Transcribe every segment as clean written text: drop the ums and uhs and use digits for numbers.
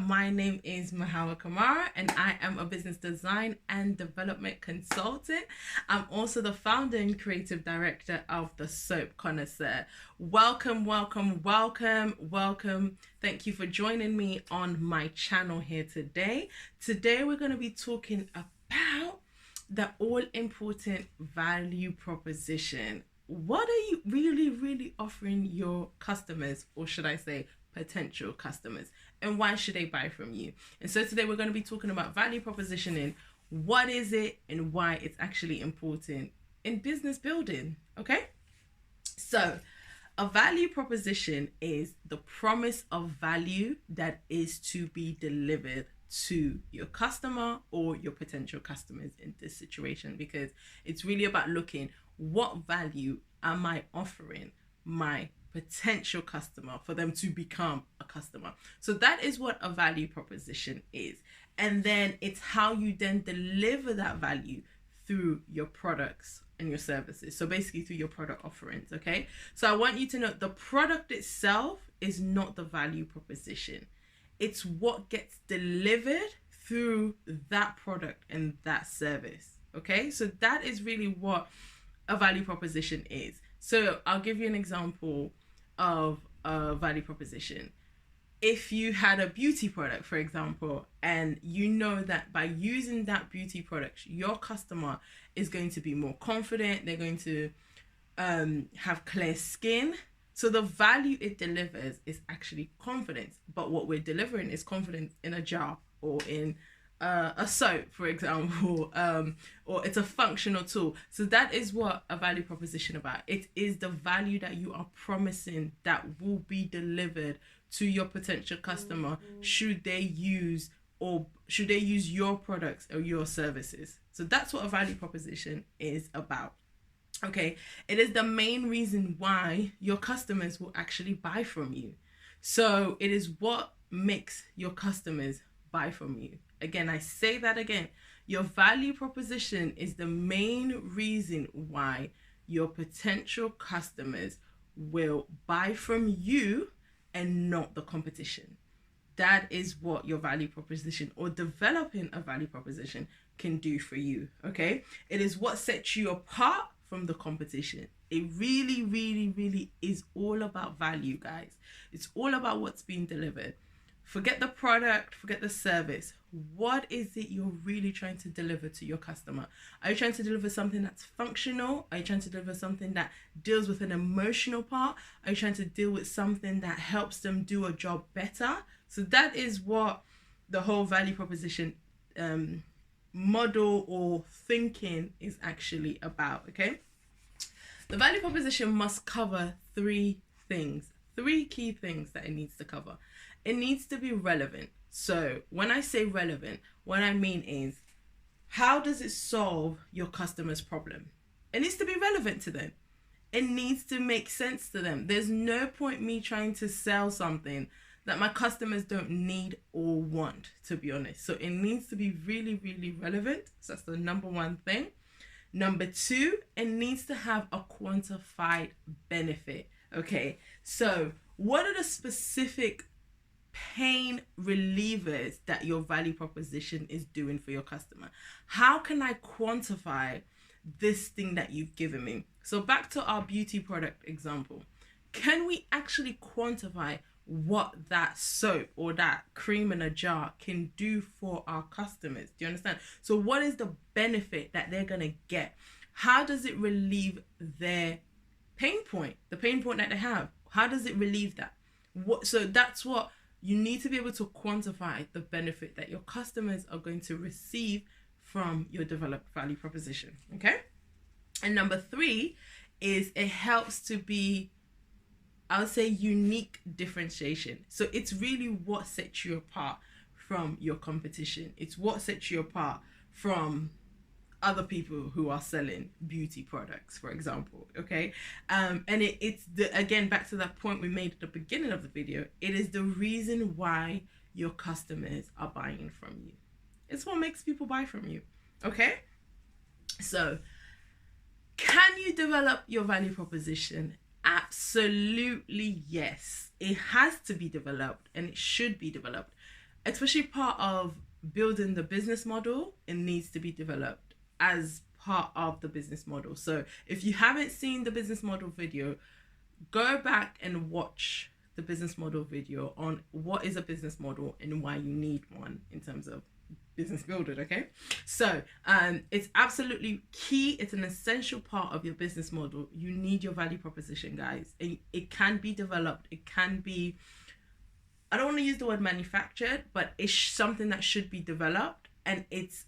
My name is Mahawa Kamara and I am a business design and development consultant. I'm also the founder and creative director of The Soap Connoisseur. Welcome. Thank you for joining me on my channel here today. Today we're going to be talking about the all-important value proposition. What are you really offering your customers, or should I say potential customers, and why should they buy from you? And so today we're going to be talking about value propositioning. What is it and why it's actually important in business building? Okay, so a value proposition is the promise of value that is to be delivered to your customer or your potential customers in this situation, because it's really about looking, what value am I offering my potential customer for them to become a customer? So that is what a value proposition is. And then it's how you then deliver that value through your products and your services. So basically through your product offerings. Okay, so I want you to know the product itself is not the value proposition. It's what gets delivered through that product and that service. Okay, so that is really what a value proposition is. So I'll give you an example of a value proposition. If you had a beauty product, for example, and you know that by using that beauty product, your customer is going to be more confident, they're going to have clear skin. So the value it delivers is actually confidence, but what we're delivering is confidence in a jar or in a soap, for example, or it's a functional tool. So that is what a value proposition about. It is the value that you are promising that will be delivered to your potential customer should they use your products or your services. So that's what a value proposition is about. Okay, it is the main reason why your customers will actually buy from you. So it is what makes your customers buy from you. Again, I say that again. Your value proposition is the main reason why your potential customers will buy from you and not the competition. That is what your value proposition or developing a value proposition can do for you. Okay, it is what sets you apart from the competition. It really is all about value, guys. It's all about what's being delivered. Forget the product, forget the service. What is it you're really trying to deliver to your customer? Are you trying to deliver something that's functional? Are you trying to deliver something that deals with an emotional part? Are you trying to deal with something that helps them do a job better? So that is what the whole value proposition model or thinking is actually about. Okay, the value proposition must cover three key things that it needs to cover. It needs to be relevant. So when I say relevant, what I mean is, how does it solve your customer's problem? It needs to be relevant to them. It needs to make sense to them. There's no point me trying to sell something that my customers don't need or want, to be honest. So it needs to be really relevant. So that's the number one thing. Number two, it needs to have a quantified benefit. Okay, so what are the specific pain relievers that your value proposition is doing for your customer? How can I quantify this thing that you've given me? So back to our beauty product example. Can we actually quantify what that soap or that cream in a jar can do for our customers? Do you understand? So what is the benefit that they're going to get? How does it relieve their pain point, the pain point that they have? How does it relieve that? So that's what you need to be able to quantify, the benefit that your customers are going to receive from your developed value proposition. Okay. And number three is it helps to be, I would say, unique differentiation. So it's really what sets you apart from your competition. It's what sets you apart from other people who are selling beauty products, for example. Okay, and it's again back to that point we made at the beginning of the video. It is the reason why your customers are buying from you. It's what makes people buy from you. Okay, so can you develop your value proposition? Absolutely yes. It has to be developed and it should be developed. especially part of building the business model, it needs to be developed as part of the business model. So if you haven't seen the business model video, go back and watch the business model video on what is a business model and why you need one in terms of business building. Okay, so it's absolutely key. It's an essential part of your business model. You need your value proposition, guys, and it can be developed. It can be, I don't want to use the word manufactured, but it's something that should be developed, and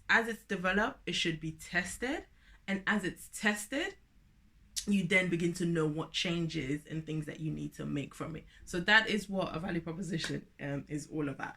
as it's developed, it should be tested, and as it's tested, you then begin to know what changes and things that you need to make from it. So that is what a value proposition is all about.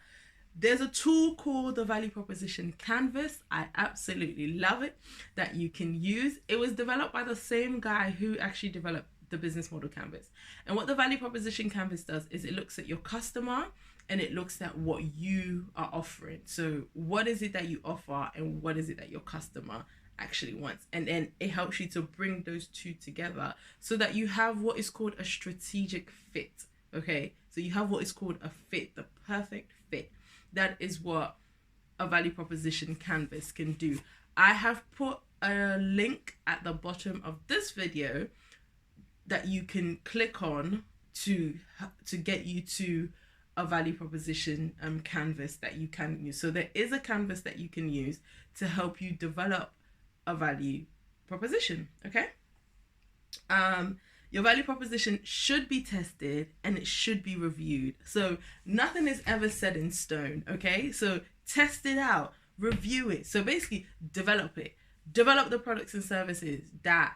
There's a tool called the value proposition canvas. I absolutely love it, that you can use. It was developed by the same guy who actually developed the business model canvas. And what the value proposition canvas does is it looks at your customer and it looks at what you are offering. So what is it that you offer and what is it that your customer actually wants, and then it helps you to bring those two together so that you have what is called a strategic fit. Okay, so you have what is called a fit, the perfect fit. That is what a value proposition canvas can do. I have put a link at the bottom of this video that you can click on to get you to a value proposition canvas that you can use. So there is a canvas that you can use to help you develop a value proposition. Okay, your value proposition should be tested and it should be reviewed. So nothing is ever set in stone. Okay, so test it out, review it. So basically develop it, develop the products and services that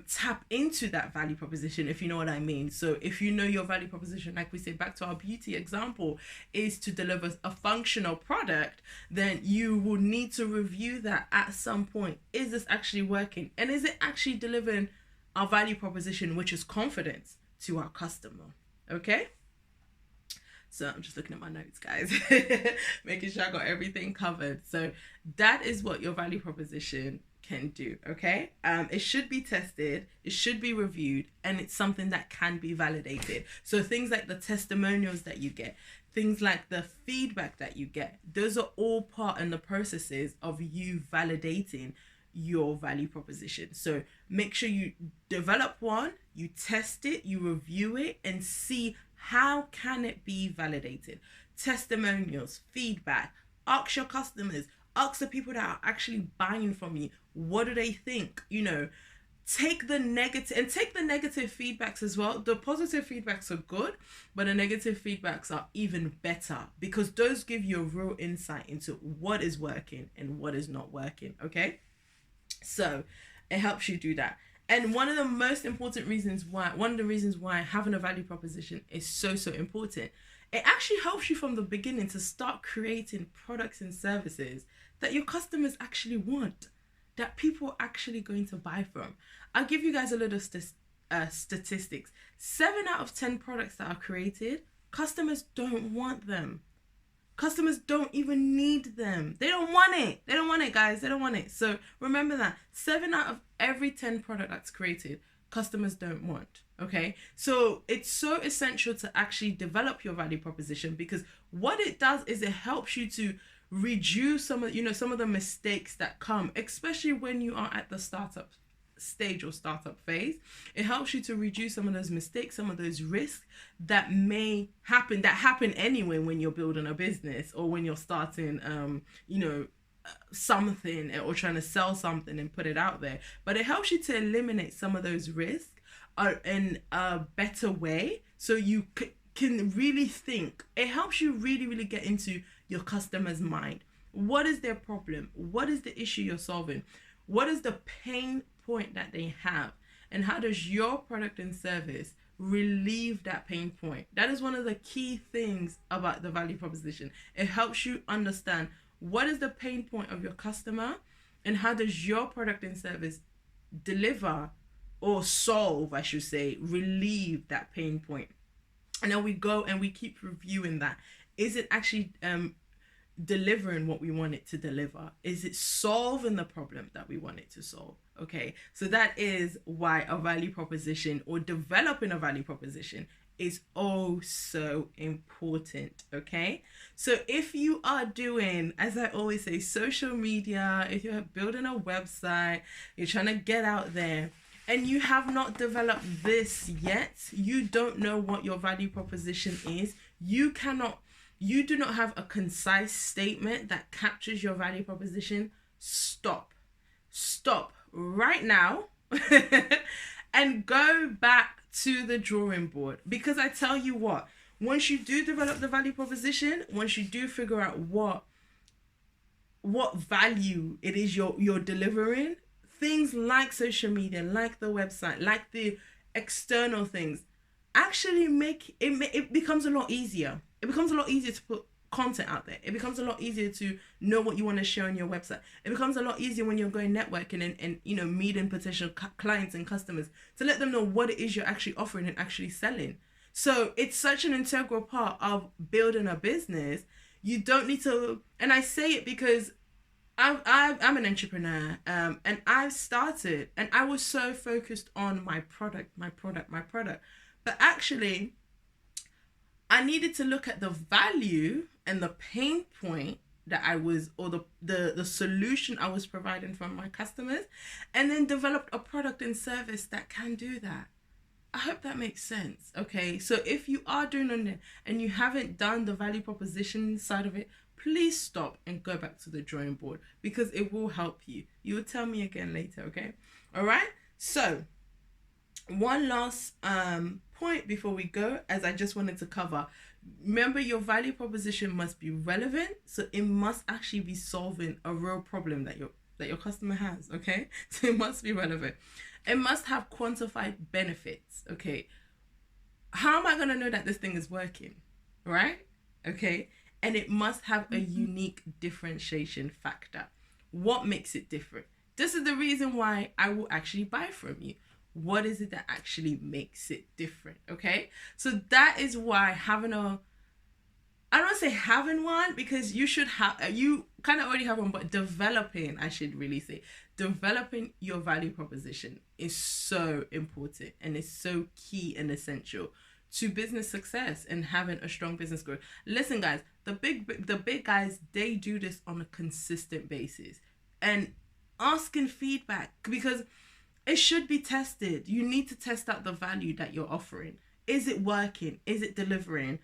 tap into that value proposition, if you know what I mean. So if you know your value proposition, like we said, back to our beauty example, is to deliver a functional product, then you will need to review that at some point. Is this actually working? And is it actually delivering our value proposition, which is confidence, to our customer? Okay, so I'm just looking at my notes, guys, making sure I got everything covered. So that is what your value proposition can do. Okay, it should be tested, it should be reviewed, and it's something that can be validated. So things like the testimonials that you get, things like the feedback that you get, those are all part in the processes of you validating your value proposition. So make sure you develop one, you test it, you review it, and see how can it be validated. Testimonials, feedback, ask your customers, ask the people that are actually buying from you, what do they think? You know, take the negative feedbacks as well. The positive feedbacks are good, but the negative feedbacks are even better, because those give you a real insight into what is working and what is not working. Okay, so it helps you do that. And one of the reasons why having a value proposition is so important, it actually helps you from the beginning to start creating products and services that your customers actually want, that people are actually going to buy from. I'll give you guys a little statistics. 7 out of 10 products that are created, customers don't want them. Customers don't even need them. They don't want it. They don't want it, guys. They don't want it. So remember that 7 out of every 10 product that's created, customers don't want. Okay, so it's so essential to actually develop your value proposition, because what it does is it helps you to reduce some of the mistakes that come, especially when you are at the startup stage or startup phase. It helps you to reduce some of those mistakes, some of those risks that happen anyway when you're building a business or when you're starting something or trying to sell something and put it out there. But it helps you to eliminate some of those risks in a better way, so you can really think. It helps you really get into your customer's mind. What is their problem? What is the issue you're solving? What is the pain point that they have? And how does your product and service relieve that pain point? That is one of the key things about the value proposition. It helps you understand what is the pain point of your customer and how does your product and service deliver or solve, I should say, relieve that pain point. And then we go and we keep reviewing that. Is it actually delivering what we want it to deliver? Is it solving the problem that we want it to solve? Okay, so that is why a value proposition or developing a value proposition is oh so important. Okay, so if you are doing, as I always say, social media, if you're building a website, you're trying to get out there, and you have not developed this yet, you don't know what your value proposition is, you do not have a concise statement that captures your value proposition, stop right now and go back to the drawing board. Because I tell you what, once you do develop the value proposition, once you do figure out what value it is you're delivering, things like social media, like the website, like the external things, actually make it, it becomes a lot easier. It becomes a lot easier to put content out there. It becomes a lot easier to know what you want to share on your website. It becomes a lot easier when you're going networking and meeting potential clients and customers, to let them know what it is you're actually offering and actually selling. So it's such an integral part of building a business. You don't need to, and I say it because I'm an entrepreneur, and I've started, and I was so focused on my product, but actually I needed to look at the value and the pain point that I was, or the solution I was providing for my customers, and then developed a product and service that can do that. I hope that makes sense. Okay, so if you are doing it and you haven't done the value proposition side of it, please stop and go back to the drawing board, because it will help you. You will tell me again later, okay? All right, so one last point before we go, as I just wanted to cover. Remember, your value proposition must be relevant, so it must actually be solving a real problem that your customer has, okay? So it must be relevant. It must have quantified benefits, okay? How am I going to know that this thing is working, right? Okay, and it must have a unique differentiation factor. What makes it different? This is the reason why I will actually buy from you. What is it that actually makes it different? Okay, so that is why having I don't want to say having one, because you should have, you kind of already have one, but developing, I should really say, developing your value proposition is so important, and it's so key and essential to business success and having a strong business growth. Listen, guys, the big guys, they do this on a consistent basis, and asking feedback, because it should be tested. You need to test out the value that you're offering. Is it working? Is it delivering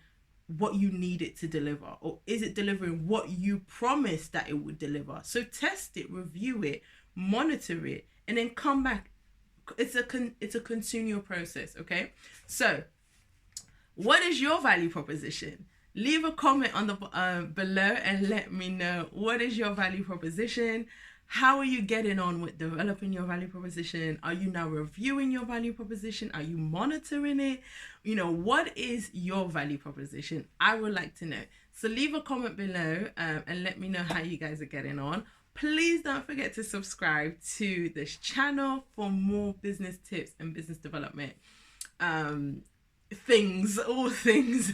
what you need it to deliver? Or is it delivering what you promised that it would deliver? So test it, review it, monitor it, and then come back. It's a continual process, okay? So what is your value proposition? Leave a comment on the below and let me know, what is your value proposition? How are you getting on with developing your value proposition? Are you now reviewing your value proposition? Are you monitoring it? What is your value proposition? I would like to know. So leave a comment below and let me know how you guys are getting on. Please don't forget to subscribe to this channel for more business tips and business development all things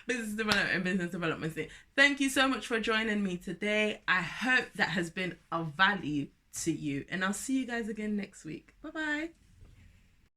business development and business development thing. Thank you so much for joining me today. I hope that has been of value to you, and I'll see you guys again next week. Bye bye.